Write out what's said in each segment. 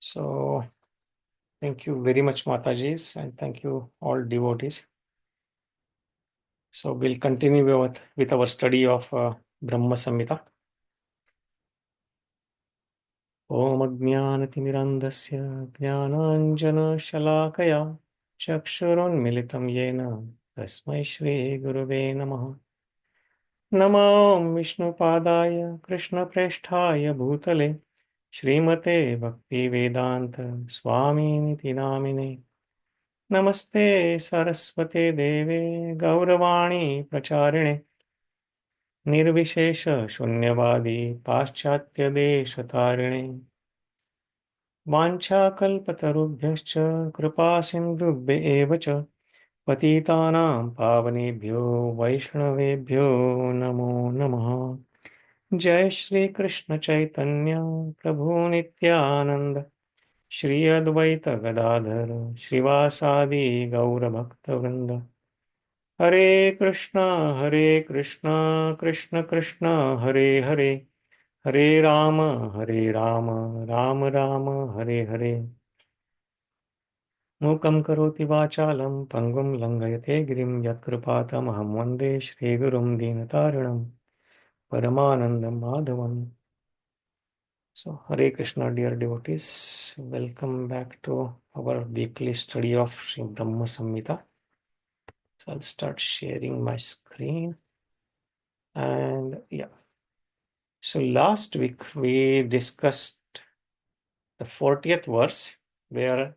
So, thank you very much, Matajis, and thank you all devotees. So, we'll continue with our study of Brahma Samhita. Om Ajnana-timirandasya Jnananjana-shalakaya Chakshurunmilitam Yena Tasmai Shri Gurave Namaha. Namo Vishnupadaya Krishna-preshthaya Bhutale Srimate Bhakti-vedanta Swamini Namine. Namaste Saraswate Deve Gauravani Pracharine Nirvishesha Shunyavadi Paschatya Deshatarine Vancha Kalpatarubhyascha Kripa Sindhubhya eva cha Patitanam Pavanebhyo Vaishnavebhyo Namo Namaha. Jai Shri Krishna Chaitanya Prabhu Nityananda Shri Advaita Gadadhara Shrivasadi Gaura Bhakta Vrinda. Hare Krishna, Krishna Krishna, Hare Hare, Hare Rama, Rama Rama, Hare Hare. Mukam karoti vachalam, pangum langayate girim, yatkripatamaham vande Shri Gurum Dinatarinam, Paramanandam Madhavam. So, Hare Krishna, dear devotees, welcome back to our weekly study of Sri Brahma Samhita. So, I'll start sharing my screen. And yeah. So last week we discussed the 40th verse where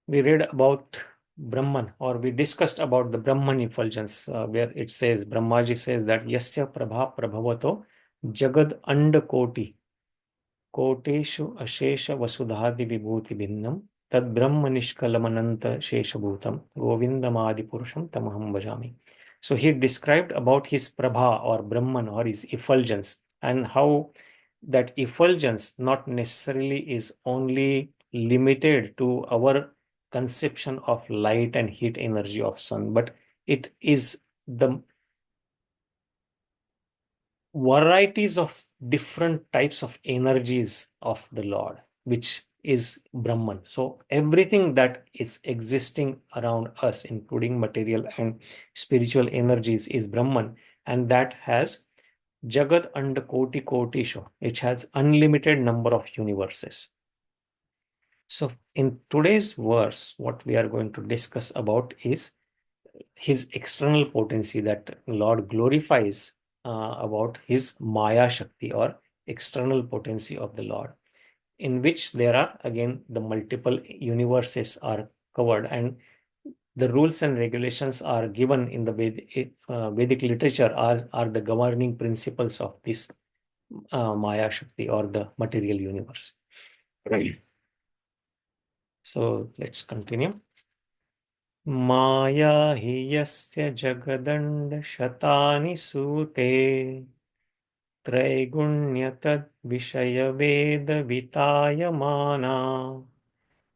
we read about Brahman, or we discussed about the Brahman effulgence, where it says, Brahmaji says that yasya prabha prabhavato jagad-aṇḍa-koti koteshu ashesha vasudhadi vibhuti bhinnam tad brahma nishkalamananta sheshabhutam govindam ādi-puruṣaṁ tamaham bhajāmi. So he described about his prabha or Brahman or his effulgence, and how that effulgence not necessarily is only limited to our conception of light and heat energy of sun, but it is the varieties of different types of energies of the Lord, which is Brahman. So everything that is existing around us, including material and spiritual energies, is Brahman, and that has jagad-aṇḍa-koti-kotishu. It has unlimited number of universes. So in today's verse, what we are going to discuss about is his external potency that Lord glorifies about his māyā Shakti, or external potency of the Lord, in which there are again the multiple universes are covered, and the rules and regulations are given in the Vedic literature are the governing principles of this māyā Shakti, or the material universe. Right. So let's continue. Māyā hi yasya jagad-aṇḍa-śatāni sūte traiguṇya-tad-viṣaya-veda-vitāyamānā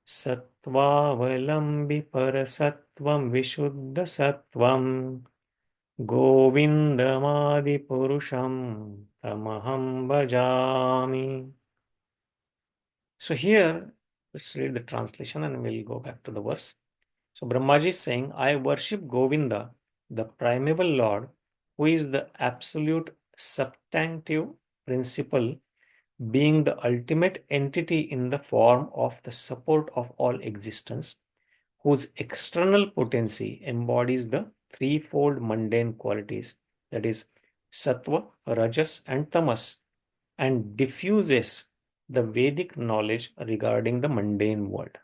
sattvāvalambi-para-sattvaṁ viśuddha-sattvam govindam ādi-puruṣaṁ tam bhajāmi. So here, let's read the translation and we'll go back to the verse. So Brahmaji is saying, I worship Govinda, the primeval Lord, who is the absolute substantive principle, being the ultimate entity in the form of the support of all existence, whose external potency embodies the threefold mundane qualities, that is, sattva, rajas, and tamas, and diffuses the Vedic knowledge regarding the mundane world.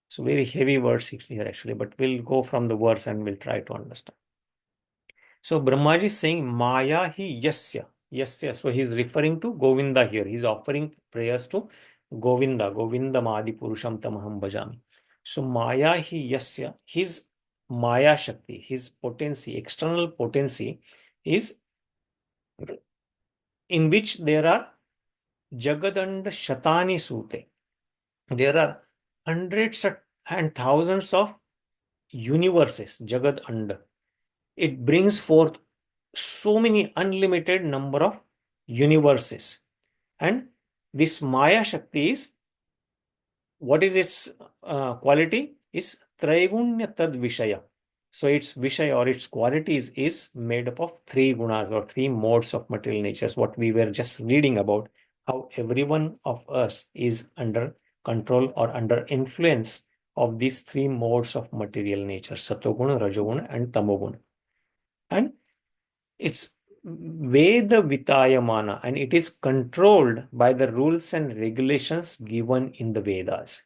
So very heavy words here actually, but we'll go from the verse and we'll try to understand. So Brahmaji is saying, Māyā hi yasya. Yasya. So he's referring to Govinda here. He's offering prayers to Govinda. Govindam ādi-puruṣaṁ tamaham bhajāmi. So Māyā hi yasya. His māyā Shakti, his potency, external potency is in which there are jagad-aṇḍa-śatāni sūte. There are hundreds and thousands of universes, jagad-aṇḍa. It brings forth so many unlimited number of universes. And this Māyā Shakti is what is its quality? Is traiguṇya-tad-viṣaya. So its Vishaya or its qualities is made up of three gunas or three modes of material natures, what we were just reading about, how every one of us is under control or under influence of these three modes of material nature, satoguna, rajoguna, and tamoguna. And it's Veda-vitāyamānā, and it is controlled by the rules and regulations given in the Vedas.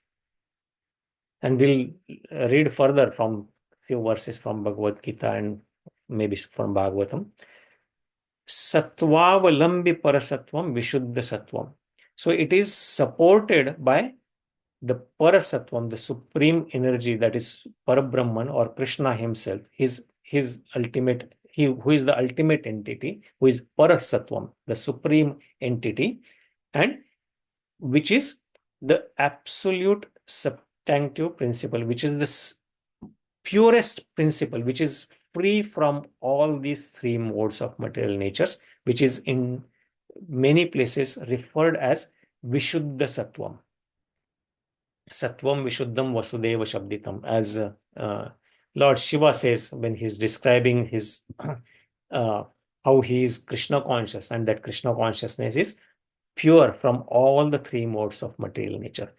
And we'll read further from few verses from Bhagavad Gita and maybe from Bhagavatam. Sattvāvalambi-para-sattvaṁ, viśuddha-sattvam. So it is supported by the para-sattvam, the supreme energy, that is Parabrahman or Krishna himself, his ultimate, who is the ultimate entity, who is para-sattvam, the supreme entity, and which is the absolute substantive principle, which is the purest principle, which is free from all these three modes of material natures, which is in many places referred as viśuddha-sattvam. Sattvam Vishuddham Vasudeva Shabditam, as Lord Shiva says when he's describing his how he is Krishna conscious, and that Krishna consciousness is pure from all the three modes of material nature.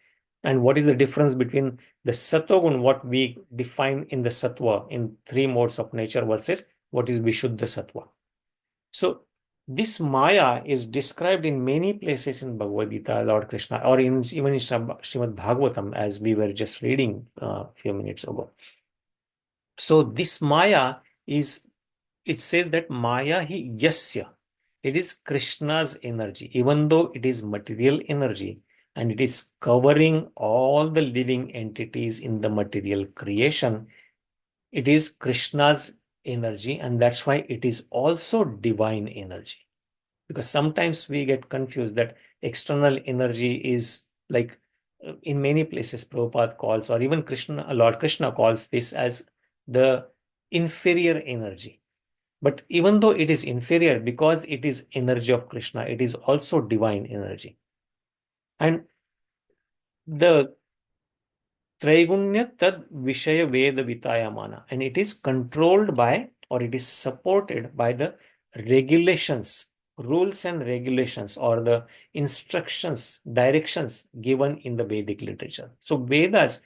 And what is the difference between the Sattvagun, what we define in the Sattva in three modes of nature, versus what is Vishuddha-sattva? So this Maya is described in many places in Bhagavad Gita, Lord Krishna, or even in Srimad Bhagavatam, as we were just reading a few minutes ago. So this Maya is, it says that Maya hi yasya. It is Krishna's energy, even though it is material energy and it is covering all the living entities in the material creation. It is Krishna's energy, and that's why it is also divine energy. Because sometimes we get confused that external energy is like, in many places Prabhupada calls, or even Lord Krishna calls this as the inferior energy. But even though it is inferior, because it is energy of Krishna, it is also divine energy. And the traiguṇya-tad-viṣaya-veda-vitāyamānā, and it is controlled by, or it is supported by the regulations, rules and regulations, or the instructions, directions given in the Vedic literature. So Vedas,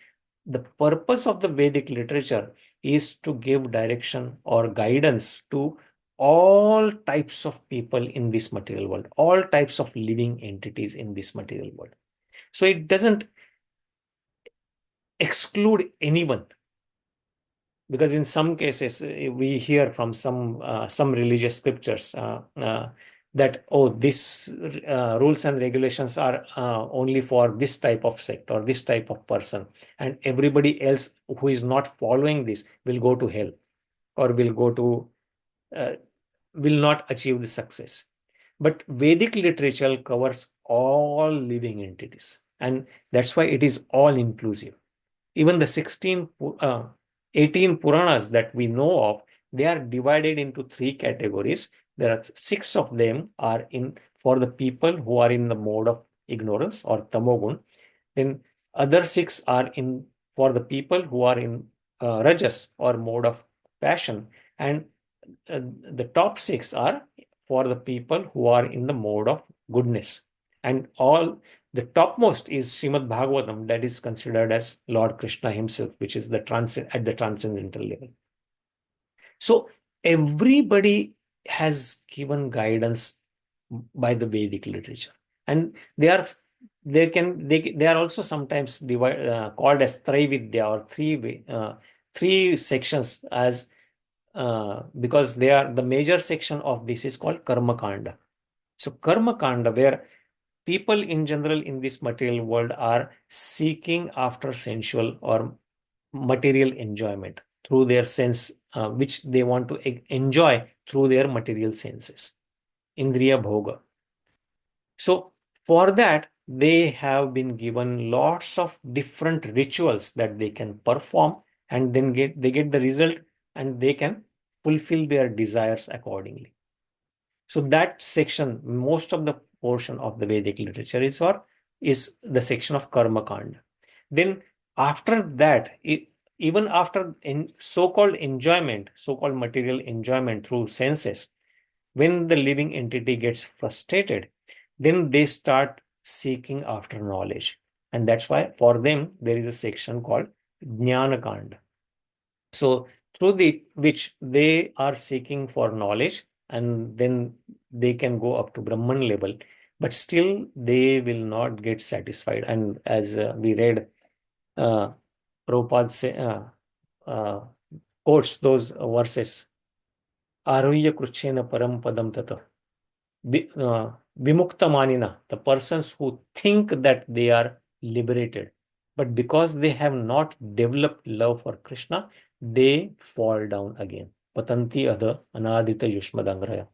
the purpose of the Vedic literature is to give direction or guidance to all types of people in this material world, all types of living entities in this material world. So it doesn't exclude anyone, because in some cases we hear from some religious scriptures that, oh, this rules and regulations are only for this type of sect or this type of person, and everybody else who is not following this will go to hell, or will not achieve the success. But Vedic literature covers all living entities, and that's why it is all inclusive. Even the 18 Puranas that we know of, they are divided into three categories. There are 6 of them are for the people who are in the mode of ignorance or tamogun. Then other 6 are for the people who are in rajas or mode of passion. And the top 6 are for the people who are in the mode of goodness. And the topmost is Srimad Bhagavatam, that is considered as Lord Krishna himself, which is at the transcendental level. So everybody has given guidance by the Vedic literature, and they are also sometimes called as Traividya, or three sections, as because the major section of this is called Karma Kanda. So Karma Kanda, where people in general in this material world are seeking after sensual or material enjoyment through their sense, which they want to enjoy through their material senses, Indriya Bhoga. So for that, they have been given lots of different rituals that they can perform, and then they get the result, and they can fulfill their desires accordingly. So that section, most of the portion of the Vedic literature is the section of Karma Kanda. then after that, even after so-called enjoyment, so-called material enjoyment through senses, when the living entity gets frustrated, then they start seeking after knowledge. And that's why for them, there is a section called jnana-kanda. So through which they are seeking for knowledge, and then they can go up to Brahman level, but still they will not get satisfied. And as we read, Prabhupada uh, quotes those verses, Aruhya Kruchena Param Padam Tata. Vimukta Manina, the persons who think that they are liberated, but because they have not developed love for Krishna, they fall down again. Patanti Adha Anadita Yushmadangraya.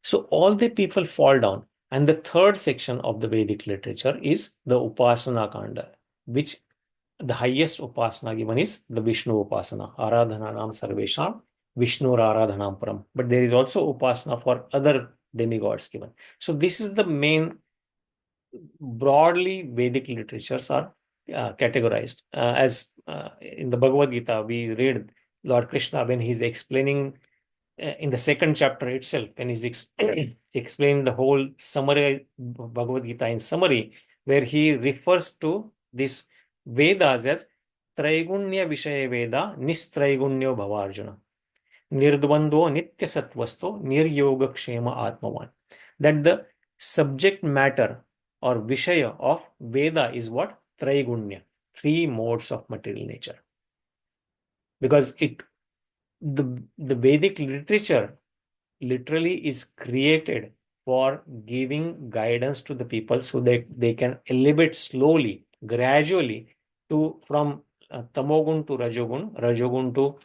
So all the people fall down. And the third section of the Vedic literature is the Upasana Kanda, which the highest upasana given is the Vishnu upasana, Aradhananam Sarvesham, Vishnu Aradhanam Param. But there is also upasana for other demigods given. So this is the main, broadly Vedic literatures are categorized. As in the Bhagavad Gita, we read Lord Krishna when he's explaining in the second chapter itself, when he's explaining the whole summary Bhagavad Gita in summary, where he refers to this Vedas as traiguṇya-vishaya-veda nistraiguṇyo bhavarjuna nirdvando nitya sattvasto niryogakshema atmavan. That the subject matter or vishaya of Veda is what? Traiguṇya, three modes of material nature. Because the Vedic literature literally is created for giving guidance to the people so that they can elevate slowly, gradually from tamogun to rajogun to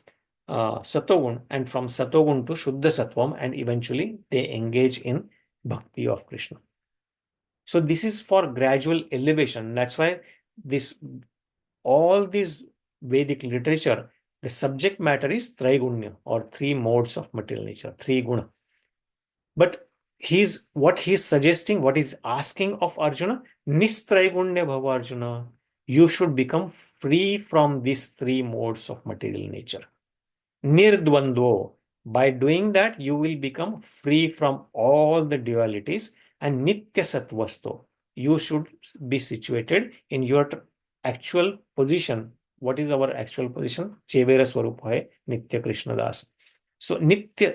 satogun, and from satogun to shuddha-sattvam, and eventually they engage in bhakti of Krishna. So this is for gradual elevation. That's why all this Vedic literature, the subject matter is traiguṇya, or three modes of material nature, three guna. But what he's suggesting, what he's asking of Arjuna, nistraiguṇya bhava Arjuna. You should become free from these three modes of material nature. Nirdvandvo. By doing that, you will become free from all the dualities. And nitya sattvasto. You should be situated in your actual position. What is our actual position? Chevera Swarupa Nitya Krishna Das. So Nitya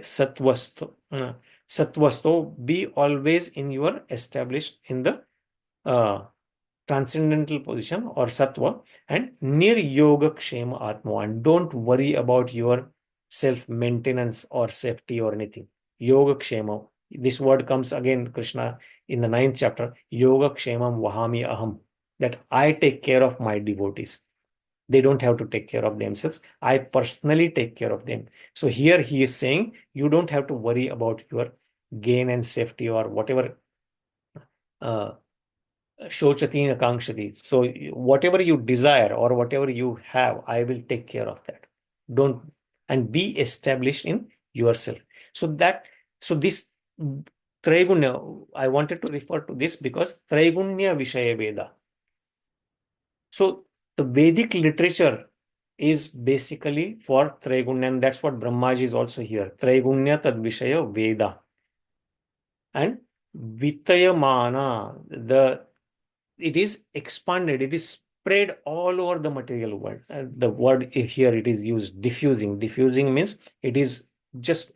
Sattvasto, be always in your established in the transcendental position or sattva, and niryogakshema atmavan. Don't worry about your self-maintenance or safety or anything. Yogakshema. This word comes again, Krishna, in the 9th chapter. Yogakshemam vahami aham. That I take care of my devotees. They don't have to take care of themselves. I personally take care of them. So here he is saying, you don't have to worry about your gain and safety or whatever. Shochati akangshati. So whatever you desire or whatever you have, I will take care of that. Don't, and be established in yourself. So this traiguṇya, I wanted to refer to this because traiguṇya-vishaya-veda. So the Vedic literature is basically for traiguṇya, and that's what Brahmaji is also here. Traiguṇya-tad-viṣaya-veda. And vitāyamānā, it is expanded, it is spread all over the material world. The word here, it is used, diffusing. Diffusing means it is just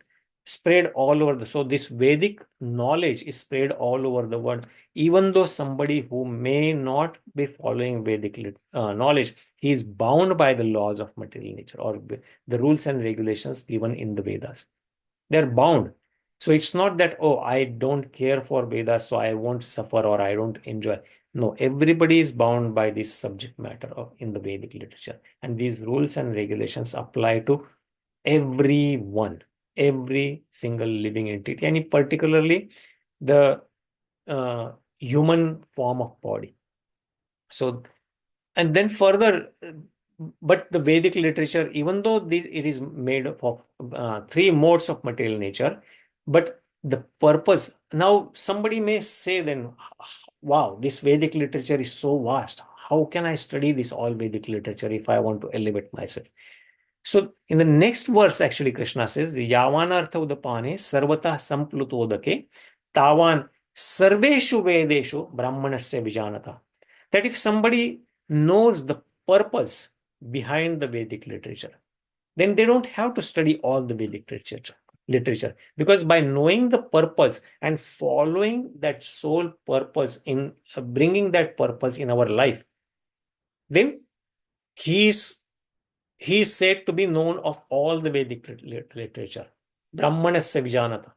spread all over. So this Vedic knowledge is spread all over the world. Even though somebody who may not be following Vedic knowledge, he is bound by the laws of material nature or the rules and regulations given in the Vedas. They're bound. So it's not that, oh, I don't care for Vedas, so I won't suffer or I don't enjoy. No, everybody is bound by this subject matter in the Vedic literature. And these rules and regulations apply to everyone, every single living entity, and particularly the human form of body. So, and then further, but the Vedic literature, even though it is made up of three modes of material nature, but the purpose, now somebody may say then, wow, this Vedic literature is so vast. how can I study this all Vedic literature if I want to elevate myself? So in the next verse, actually, Krishna says, Yavanartha udapane sarvata samplutodake tavan sarveshu vedeshu brahmanasya vijanata. That if somebody knows the purpose behind the Vedic literature, then they don't have to study all the Vedic literature. Because by knowing the purpose and following that sole purpose in bringing that purpose in our life, then he is said to be known of all the Vedic literature. Brahmanasya vijanata.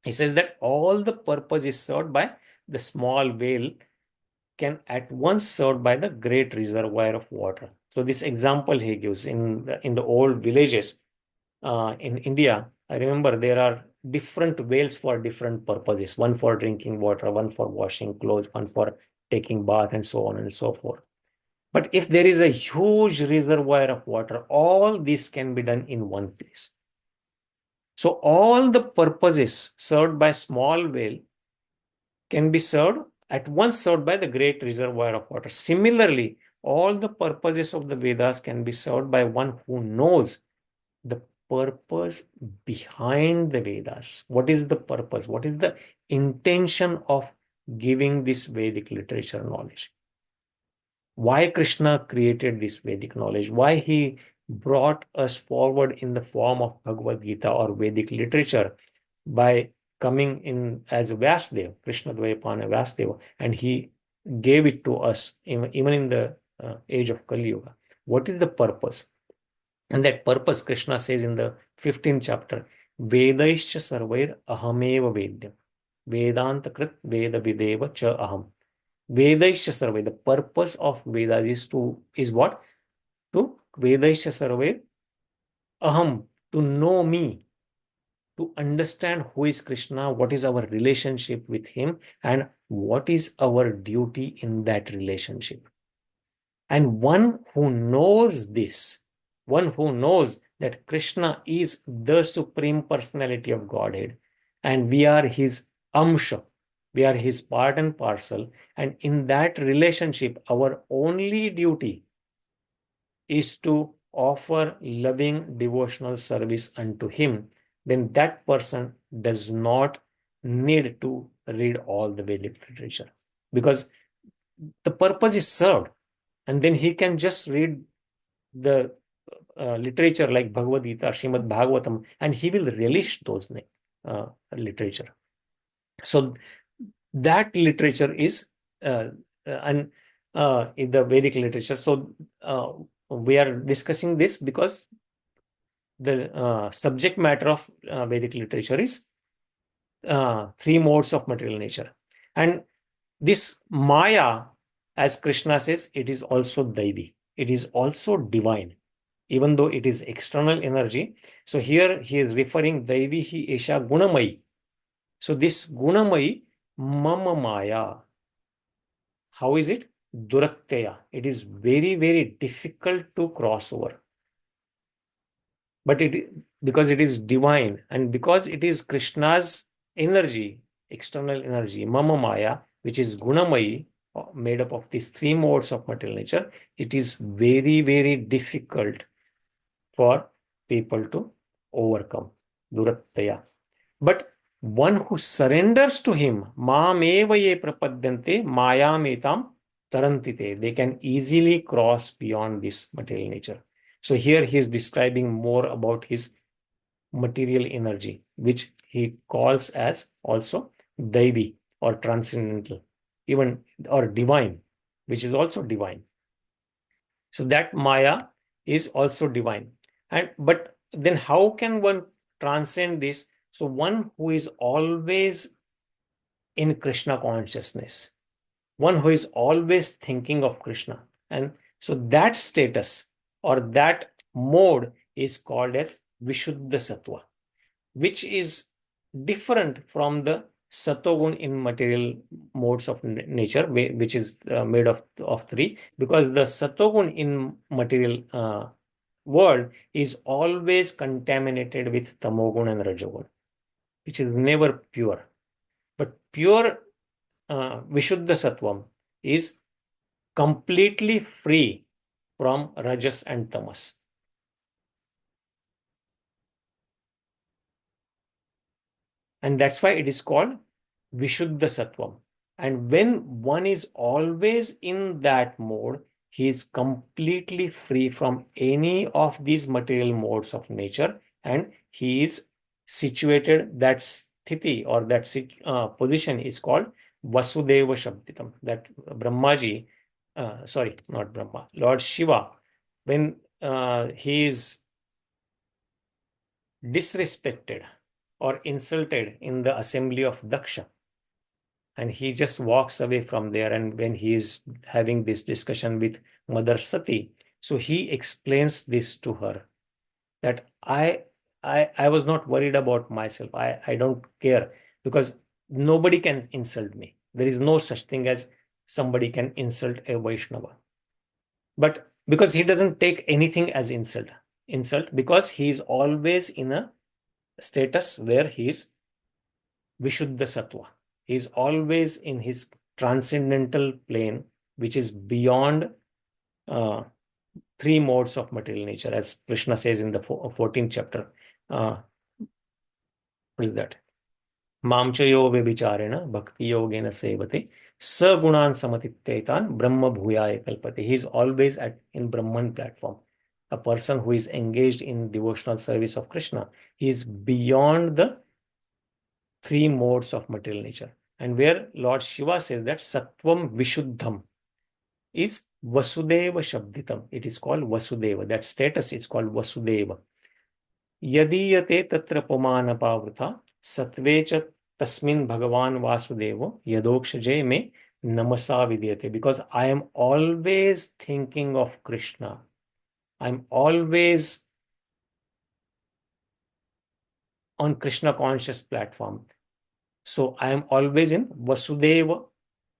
He says that all the purpose is served by the small whale can at once served by the great reservoir of water. So this example he gives in the old villages in India, I remember there are different whales for different purposes. One for drinking water, one for washing clothes, one for taking bath, and so on and so forth. But if there is a huge reservoir of water, all this can be done in one place. So all the purposes served by small whale can be served at once served by the great reservoir of water. Similarly, all the purposes of the Vedas can be served by one who knows the purpose behind the Vedas. What is the purpose? What is the intention of giving this Vedic literature knowledge? Why Krishna created this Vedic knowledge? Why he brought us forward in the form of Bhagavad Gita or Vedic literature by coming in as Vyasdeva, Krishna Dvayapana Vyasdeva, and he gave it to us even in the age of Kali Yuga. What is the purpose? And that purpose, Krishna says in the 15th chapter, Vedaischa sarvair ahameva vedyam. Vedanta krit veda videva cha aham. Vedaischa sarvair. The purpose of Vedas is what? To Vedaischa sarvair aham. To know me. To understand who is Krishna, what is our relationship with him, and what is our duty in that relationship. And one who knows this, one who knows that Krishna is the Supreme Personality of Godhead, and we are his amsha, we are his part and parcel, and in that relationship, our only duty is to offer loving devotional service unto him, then that person does not need to read all the Vedic literature, because the purpose is served, and then he can just read the literature like Bhagavad Gita, Srimad Bhagavatam, and he will relish those literature. So that literature is in the Vedic literature. So we are discussing this because the subject matter of Vedic literature is three modes of material nature. And this Maya, as Krishna says, it is also Daivi. It is also divine, even though it is external energy. So here he is referring Daivihi Esha Gunamayi. So this Gunamayi, Mama Maya. How is it? Duratteya. It is very, very difficult to cross over. But because it is divine and because it is Krishna's energy, external energy, Mama Maya, which is Gunamayi, made up of these three modes of material nature, it is very, very difficult for people to overcome. Duratteya. But one who surrenders to him, Mameva ye prapadyante mayametam tarantite, they can easily cross beyond this material nature. So here he is describing more about his material energy, which he calls as also Daivi or transcendental, even or divine, which is also divine. So that Maya is also divine. But then how can one transcend this? So one who is always in Krishna consciousness, one who is always thinking of Krishna. And so that status or that mode is called as viśuddha-sattva, which is different from the sattva in material modes of nature, which is made of three, because the sattva in material world is always contaminated with tamogun and rajogun, which is never pure. But pure viśuddha-sattvam is completely free from rajas and tamas. And that's why it is called viśuddha-sattvam. And when one is always in that mode, he is completely free from any of these material modes of nature, and he is situated, that sthiti or that position is called Vasudeva Shabditam. That Brahmaji, sorry, not Brahma, Lord Shiva, when he is disrespected or insulted in the assembly of Daksha, and he just walks away from there, and when he is having this discussion with Mother Sati, so he explains this to her, that I was not worried about myself. I don't care, because nobody can insult me. There is no such thing as somebody can insult a Vaishnava. But because he doesn't take anything as insult, because he is always in a status where he is viśuddha-sattva. He is always in his transcendental plane, which is beyond three modes of material nature, as Krishna says in the 14th chapter. What is that? Mamchayo vibicharena bhakti yogena sevate sagunan samatittetan brahma bhuyaya kalpate. He is always in Brahman platform. A person who is engaged in devotional service of Krishna, he is beyond the three modes of material nature. And where Lord Shiva says that sattvam vishuddham is Vasudeva Shabditam. It is called Vasudeva. That status is called Vasudeva. Yadiyate tatra pumana pavrta satvecha tasmin bhagavan vasudevo yadokshaje me namasa vidyate. Because I am always thinking of Krishna. I'm always on Krishna conscious platform. So I am always in Vasudeva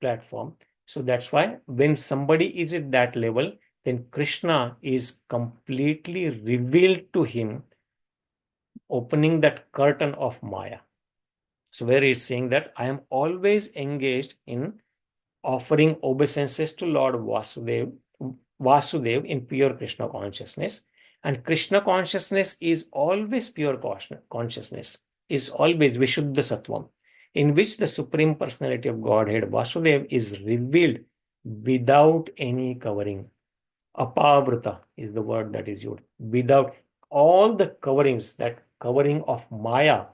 platform. So that's why when somebody is at that level, then Krishna is completely revealed to him, opening that curtain of Maya. So where he is saying that I am always engaged in offering obeisances to Lord Vasudev in pure Krishna consciousness. And Krishna consciousness is always pure consciousness, is always viśuddha-sattvam, in which the Supreme Personality of Godhead, Vasudev, is revealed without any covering. Apavrita is the word that is used. Without all the coverings, that covering of Maya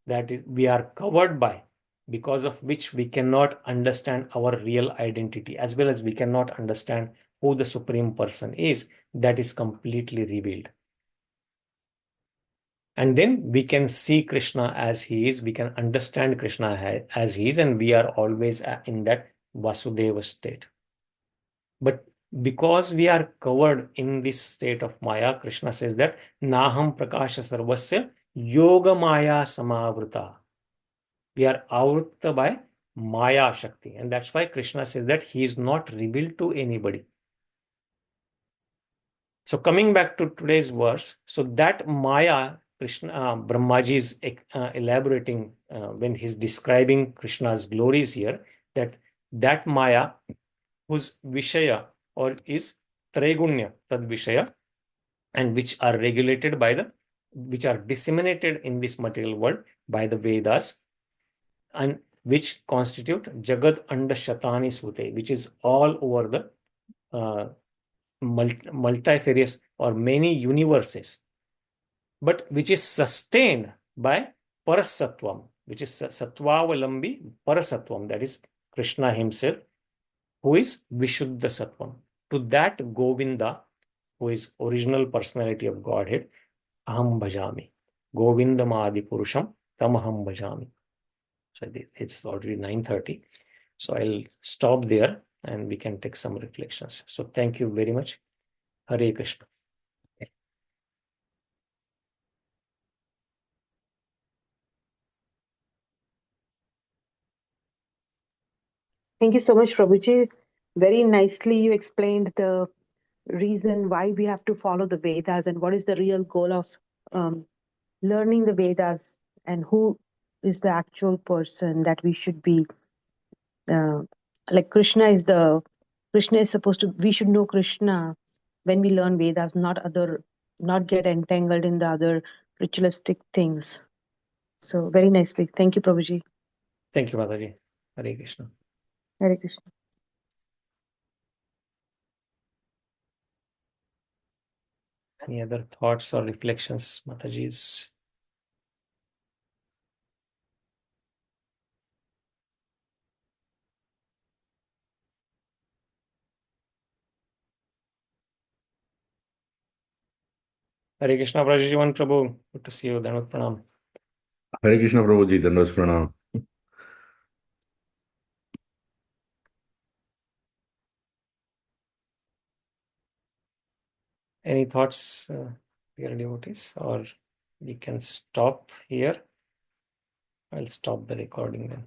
that we are covered by, because of which we cannot understand our real identity, as well as we cannot understand who the Supreme Person is, that is completely revealed. And then we can see Krishna as he is, we can understand Krishna as he is, and we are always in that Vasudeva state. But because we are covered in this state of Maya, Krishna says that Naham Prakasha Sarvasya Yoga Maya Samavrita. We are avrita by Maya Shakti. And that's why Krishna says that he is not revealed to anybody. So coming back to today's verse, so that Maya, Krishna, Brahmaji is elaborating when he's describing Krishna's glories here, that Maya, whose Vishaya or is traiguṇya-tad-viṣaya, and which are regulated by which are disseminated in this material world by the Vedas, and which constitute jagad-aṇḍa-śatāni sūte, which is all over the multifarious or many universes, but which is sustained by para-sattvaṁ, which is sattvāvalambi-para-sattvaṁ, that is Krishna himself, who is viśuddha-sattvam. To that Govinda, who is original personality of Godhead, ahaṁ bhajāmi. Govindam ādi-puruṣaṁ tam ahaṁ bhajāmi. So it's already 9:30. So I'll stop there and we can take some reflections. So thank you very much. Hare Krishna. Thank you so much, Prabhuji. Very nicely you explained the reason why we have to follow the Vedas and what is the real goal of learning the Vedas and who is the actual person that we should be. Like Krishna is the Krishna is supposed to, we should know Krishna when we learn Vedas, not get entangled in the other ritualistic things. So very nicely. Thank you, Prabhuji. Thank you, Mataji. Hare Krishna. Hare Krishna. Any other thoughts or reflections, Mataji's? Hare Krishna, Prajivan Prabhu. Good to see you. Dhanvat Pranam. Hare Krishna Prabhuji, Dandavat Pranam. Any thoughts, dear devotees? Or we can stop here. I'll stop the recording then.